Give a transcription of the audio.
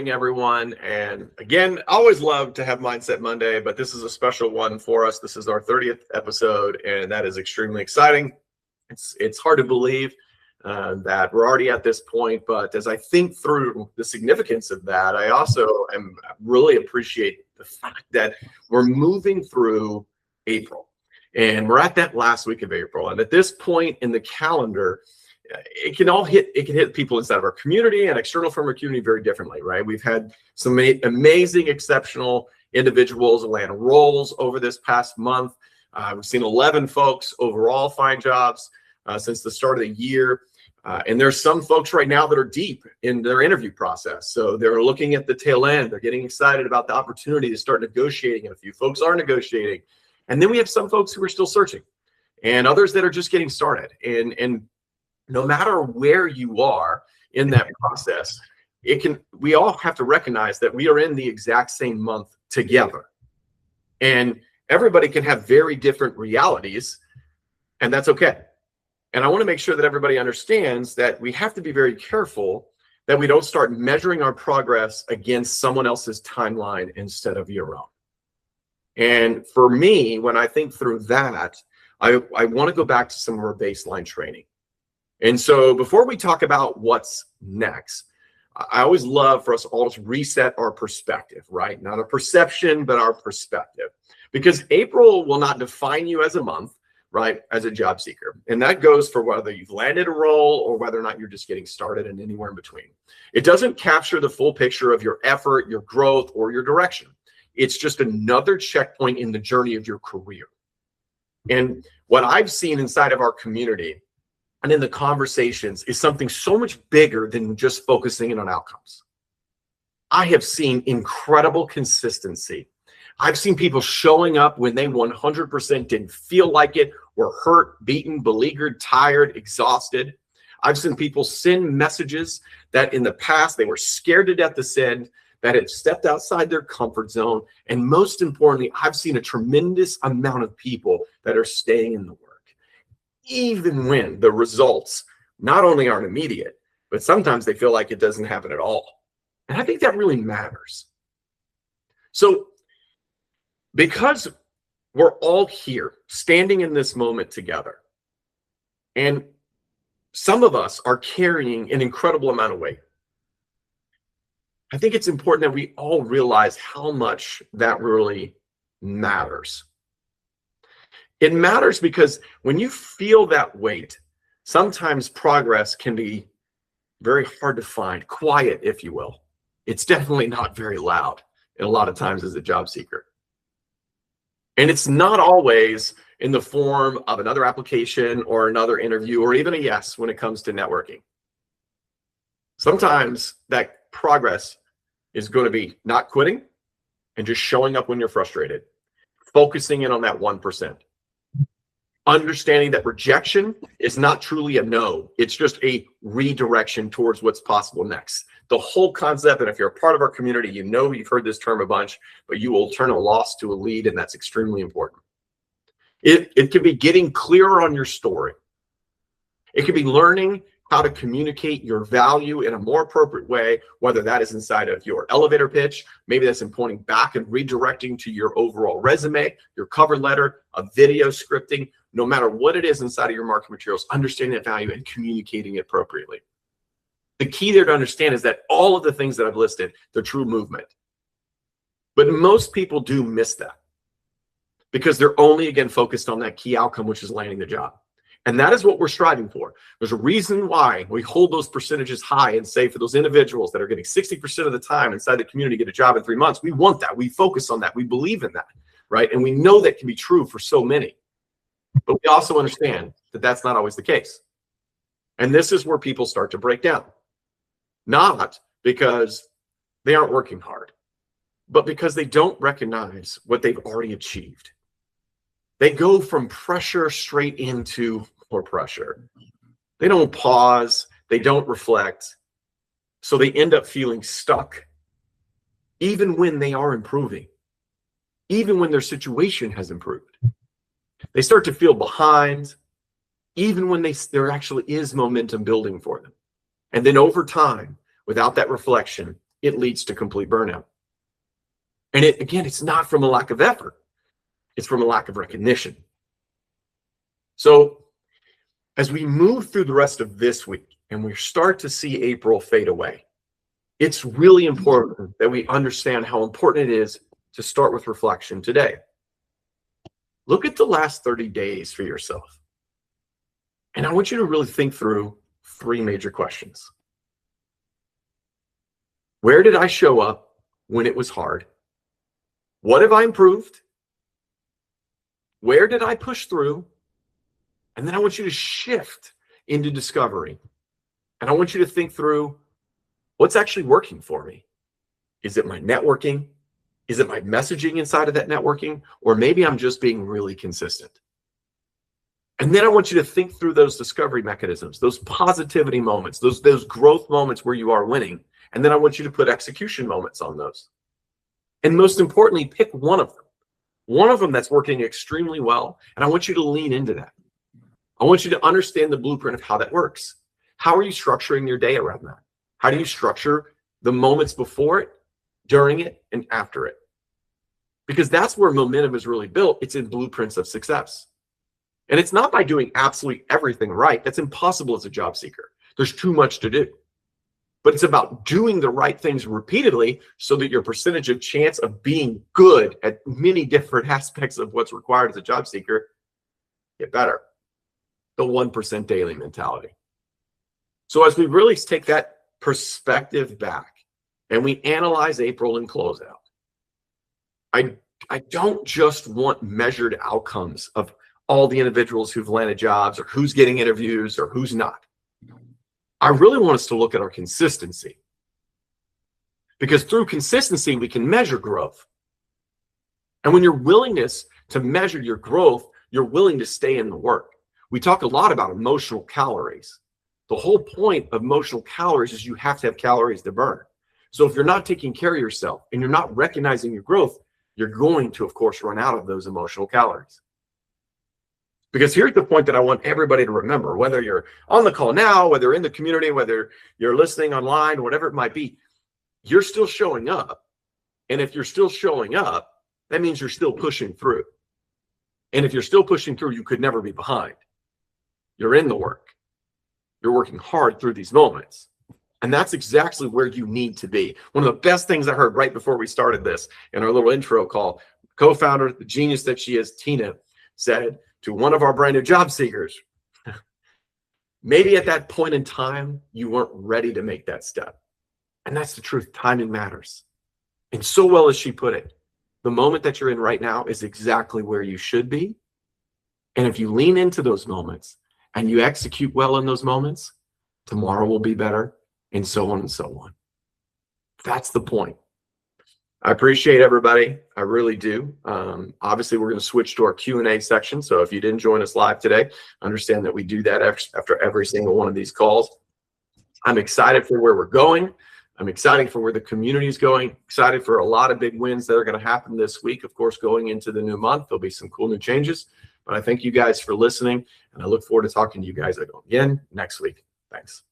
morning, everyone. And again, I always love to have Mindset Monday, but this is a special one for us. This is our 30th episode, and that is extremely exciting. It's hard to believe that we're already at this point, but as I think through the significance of that, I also really appreciate the fact that we're moving through April, and we're at that last week of April. And at this point in the calendar, it can hit people inside of our community and external from our community very differently, right? We've had some amazing, exceptional individuals land roles over this past month. We've seen 11 folks overall find jobs since the start of the year. And there's some folks right now that are deep in their interview process. So they're looking at the tail end. They're getting excited about the opportunity to start negotiating. And a few folks are negotiating. And then we have some folks who are still searching and others that are just getting started. And no matter where you are in that process, we all have to recognize that we are in the exact same month together. And everybody can have very different realities, and that's okay. And I want to make sure that everybody understands that we have to be very careful that we don't start measuring our progress against someone else's timeline instead of your own. And for me, when I think through that, I want to go back to some of our baseline training. And so before we talk about what's next, I always love for us all to reset our perspective, right? Not a perception, but our perspective. Because April will not define you as a month, right, as a job seeker. And that goes for whether you've landed a role or whether or not you're just getting started and anywhere in between. It doesn't capture the full picture of your effort, your growth, or your direction. It's just another checkpoint in the journey of your career. And what I've seen inside of our community and in the conversations is something so much bigger than just focusing in on outcomes. I have seen incredible consistency. I've seen people showing up when they 100% didn't feel like it, were hurt, beaten, beleaguered, tired, exhausted. I've seen people send messages that in the past they were scared to death to send, that had stepped outside their comfort zone. And most importantly, I've seen a tremendous amount of people that are staying in the work, even when the results not only aren't immediate, but sometimes they feel like it doesn't happen at all. And I think that really matters. So because we're all here standing in this moment together, and some of us are carrying an incredible amount of weight, I think it's important that we all realize how much that really matters. It matters because when you feel that weight, sometimes progress can be very hard to find, quiet, if you will. It's definitely not very loud, and a lot of times as a job seeker. And it's not always in the form of another application or another interview or even a yes when it comes to networking. Sometimes that progress is going to be not quitting and just showing up when you're frustrated, focusing in on that 1%. Understanding that rejection is not truly a no. It's just a redirection towards what's possible next. The whole concept, and if you're a part of our community, you know you've heard this term a bunch, but you will turn a loss to a lead, and that's extremely important. It could be getting clearer on your story. It could be learning how to communicate your value in a more appropriate way, whether that is inside of your elevator pitch, maybe that's in pointing back and redirecting to your overall resume, your cover letter, a video scripting. No matter what it is inside of your marketing materials, understanding that value and communicating it appropriately. The key there to understand is that all of the things that I've listed, they're true movement. But most people do miss that because they're only, again, focused on that key outcome, which is landing the job. And that is what we're striving for. There's a reason why we hold those percentages high and say for those individuals that are getting 60% of the time inside the community get a job in 3 months, we want that. We focus on that. We believe in that, right? And we know that can be true for so many. But we also understand that that's not always the case. And this is where people start to break down. Not because they aren't working hard, but because they don't recognize what they've already achieved. They go from pressure straight into more pressure. They don't pause. They don't reflect. So they end up feeling stuck, even when they are improving, even when their situation has improved. They start to feel behind, even when there actually is momentum building for them. And then over time, without that reflection, it leads to complete burnout. And again, it's not from a lack of effort. It's from a lack of recognition. So as we move through the rest of this week and we start to see April fade away, it's really important that we understand how important it is to start with reflection today. Look at the last 30 days for yourself. And I want you to really think through 3 major questions. Where did I show up when it was hard? What have I improved? Where did I push through? And then I want you to shift into discovery. And I want you to think through what's actually working for me. Is it my networking? Is it my messaging inside of that networking? Or maybe I'm just being really consistent. And then I want you to think through those discovery mechanisms, those positivity moments, those growth moments where you are winning. And then I want you to put execution moments on those. And most importantly, pick one of them that's working extremely well. And I want you to lean into that. I want you to understand the blueprint of how that works. How are you structuring your day around that? How do you structure the moments before it, during it, and after it? Because that's where momentum is really built. It's in blueprints of success. And it's not by doing absolutely everything right. That's impossible as a job seeker. There's too much to do. But it's about doing the right things repeatedly so that your percentage of chance of being good at many different aspects of what's required as a job seeker get better. The 1% daily mentality. So as we really take that perspective back and we analyze April and close out, I don't just want measured outcomes of all the individuals who've landed jobs or who's getting interviews or who's not. I really want us to look at our consistency, because through consistency, we can measure growth. And when your willingness to measure your growth, you're willing to stay in the work. We talk a lot about emotional calories. The whole point of emotional calories is you have to have calories to burn. So if you're not taking care of yourself and you're not recognizing your growth, you're going to, of course, run out of those emotional calories. Because here's the point that I want everybody to remember, whether you're on the call now, whether you're in the community, whether you're listening online, whatever it might be, you're still showing up. And if you're still showing up, that means you're still pushing through. And if you're still pushing through, you could never be behind. You're in the work. You're working hard through these moments. And that's exactly where you need to be. One of the best things I heard right before we started this in our little intro call, co-founder, the genius that she is, Tina, said to one of our brand new job seekers, maybe at that point in time, you weren't ready to make that step. And that's the truth. Timing matters. And so well as she put it, the moment that you're in right now is exactly where you should be. And if you lean into those moments and you execute well in those moments, tomorrow will be better, and so on and so on. That's the point. I appreciate everybody. I really do. Obviously, we're going to switch to our Q&A section. So if you didn't join us live today, understand that we do that after every single one of these calls. I'm excited for where we're going. I'm excited for where the community is going. Excited for a lot of big wins that are going to happen this week. Of course, going into the new month, there'll be some cool new changes. But I thank you guys for listening, and I look forward to talking to you guys again next week. Thanks.